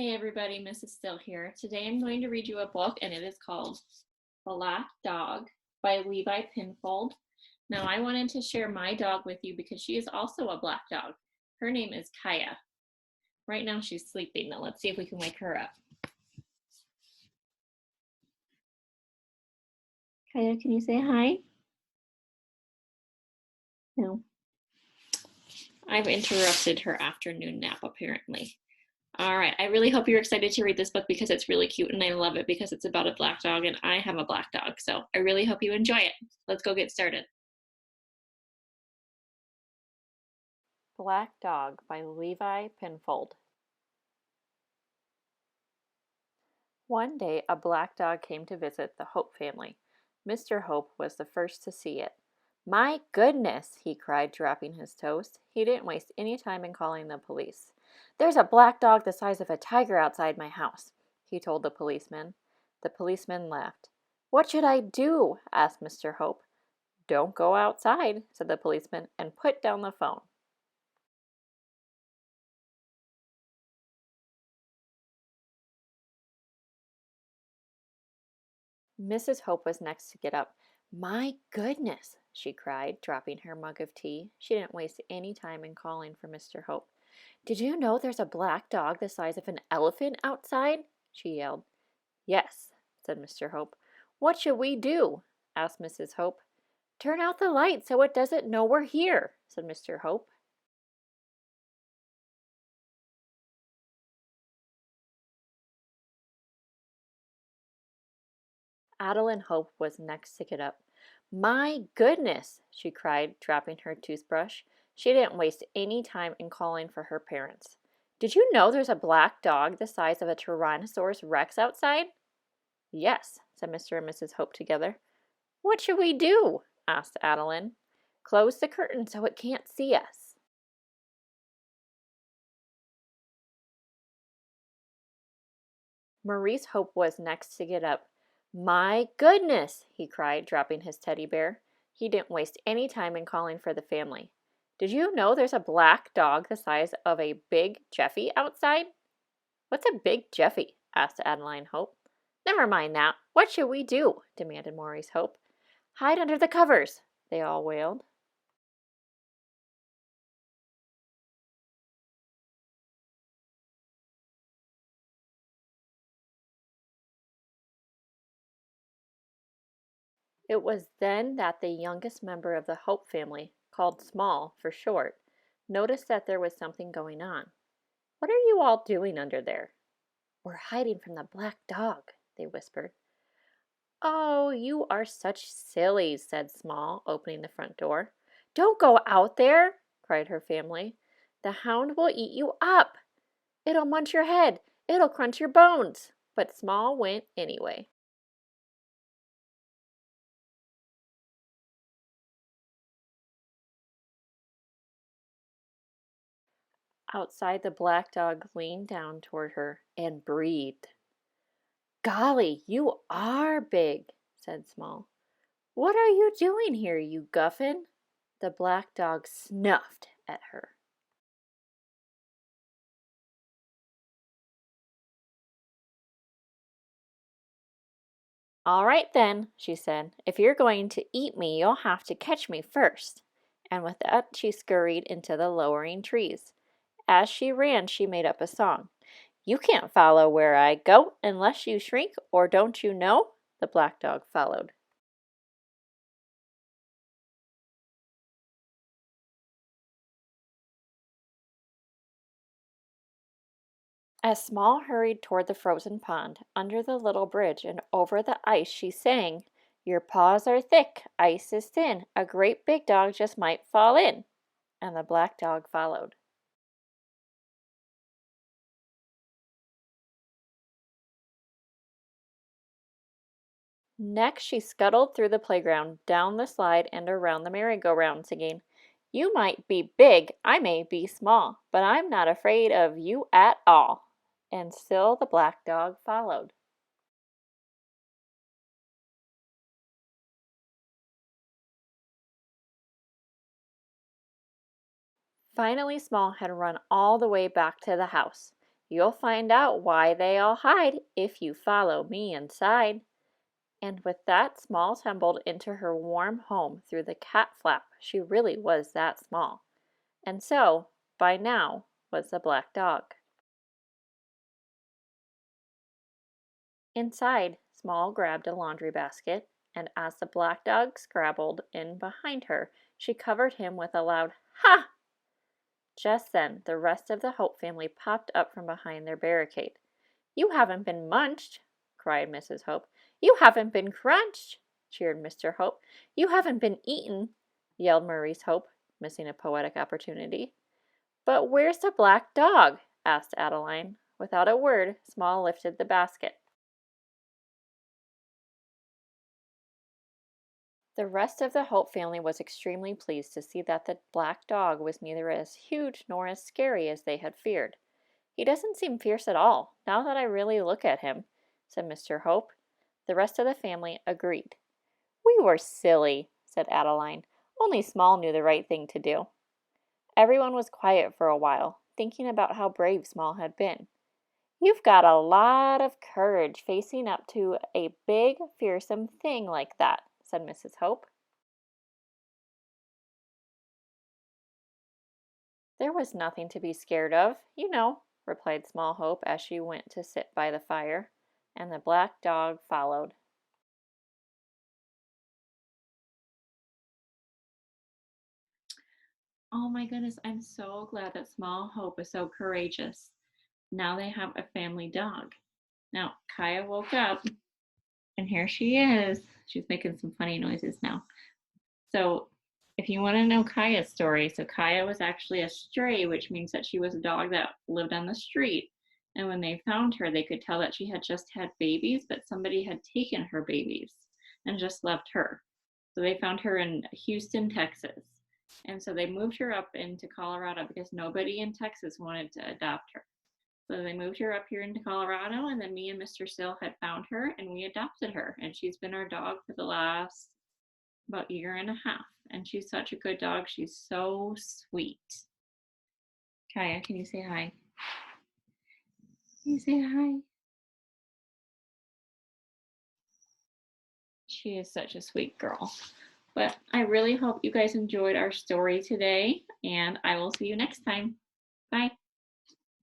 Hey everybody, Mrs. Still here. Today I'm going to read you a book and it is called Black Dog by Levi Pinfold. Now I wanted to share my dog with you because she is also a black dog. Her name is Kaia. Right now she's sleeping. Now let's see if we can wake her up. Kaia, can you say hi? No. I've interrupted her afternoon nap apparently. All right, I really hope you're excited to read this book because it's really cute and I love it because it's about a black dog and I have a black dog. So I really hope you enjoy it. Let's go get started. Black Dog by Levi Pinfold. One day a black dog came to visit the Hope family. Mr. Hope was the first to see it. "My goodness," he cried, dropping his toast. He didn't waste any time in calling the police. "There's a black dog the size of a tiger outside my house," he told the policeman. The policeman laughed. "What should I do?" asked Mr. Hope. "Don't go outside," said the policeman, and put down the phone. Mrs. Hope was next to get up. "My goodness," she cried, dropping her mug of tea. She didn't waste any time in calling for Mr. Hope. "Did you know there's a black dog the size of an elephant outside?" she yelled. "Yes," said Mr. Hope. "What should we do?" asked Mrs. Hope. "Turn out the light so it doesn't know we're here," said Mr. Hope. Adeline Hope was next to get up. "My goodness," she cried, dropping her toothbrush. She didn't waste any time in calling for her parents. "Did you know there's a black dog the size of a Tyrannosaurus Rex outside?" "Yes," said Mr. and Mrs. Hope together. "What should we do?" asked Adeline. "Close the curtain so it can't see us." Maurice Hope was next to get up. "My goodness," he cried, dropping his teddy bear. He didn't waste any time in calling for the family. "Did you know there's a black dog the size of a big Jeffy outside?" "What's a big Jeffy?" asked Adeline Hope. "Never mind that. What should we do?" demanded Maurice Hope. "Hide under the covers," they all wailed. It was then that the youngest member of the Hope family, called Small for short, noticed that there was something going on. "What are you all doing under there?" "We're hiding from the black dog," they whispered. "Oh, you are such sillies," said Small, opening the front door. "Don't go out there," cried her family. "The hound will eat you up. It'll munch your head. It'll crunch your bones." But Small went anyway. Outside, the black dog leaned down toward her and breathed. "Golly, you are big," said Small. "What are you doing here, you guffin?" The black dog snuffed at her. "All right then," she said. "If you're going to eat me, you'll have to catch me first." And with that, she scurried into the lowering trees. As she ran, she made up a song. "You can't follow where I go unless you shrink, or don't you know?" The black dog followed. As Small hurried toward the frozen pond, under the little bridge and over the ice, she sang, "Your paws are thick, ice is thin, a great big dog just might fall in." And the black dog followed. Next, she scuttled through the playground, down the slide, and around the merry-go-round, singing, "You might be big, I may be small, but I'm not afraid of you at all." And still the black dog followed. Finally, Small had run all the way back to the house. You'll find out why they all hide if you follow me inside." And with that, Small tumbled into her warm home through the cat flap. She really was that small. And so, by now, was the black dog. Inside, Small grabbed a laundry basket, and as the black dog scrabbled in behind her, she covered him with a loud "Ha!" Just then, the rest of the Hope family popped up from behind their barricade. "You haven't been munched!" cried Mrs. Hope. "You haven't been crunched!" cheered Mr. Hope. "You haven't been eaten!" yelled Maurice Hope, missing a poetic opportunity. "But where's the black dog?" asked Adeline. Without a word, Small lifted the basket. The rest of the Hope family was extremely pleased to see that the black dog was neither as huge nor as scary as they had feared. "He doesn't seem fierce at all, now that I really look at him," said Mr. Hope. The rest of the family agreed. "We were silly," said Adeline. "Only Small knew the right thing to do." Everyone was quiet for a while, thinking about how brave Small had been. "You've got a lot of courage facing up to a big, fearsome thing like that," said Mrs. Hope. "There was nothing to be scared of, you know," replied Small Hope as she went to sit by the fire, and the black dog followed. Oh my goodness, I'm so glad that Small Hope is so courageous. Now they have a family dog. Now, Kaia woke up and here she is. She's making some funny noises now. So, if you want to know Kaia's story, so Kaia was actually a stray, which means that she was a dog that lived on the street. And when they found her, they could tell that she had just had babies, but somebody had taken her babies and just left her. So they found her in Houston, Texas. And so they moved her up into Colorado because nobody in Texas wanted to adopt her. So they moved her up here into Colorado, and then me and Mr. Sill had found her and we adopted her. And she's been our dog for the last about a year and a half. And she's such a good dog. She's so sweet. Kaia, can you say hi? Can you say hi? She is such a sweet girl. But I really hope you guys enjoyed our story today, and I will see you next time. Bye.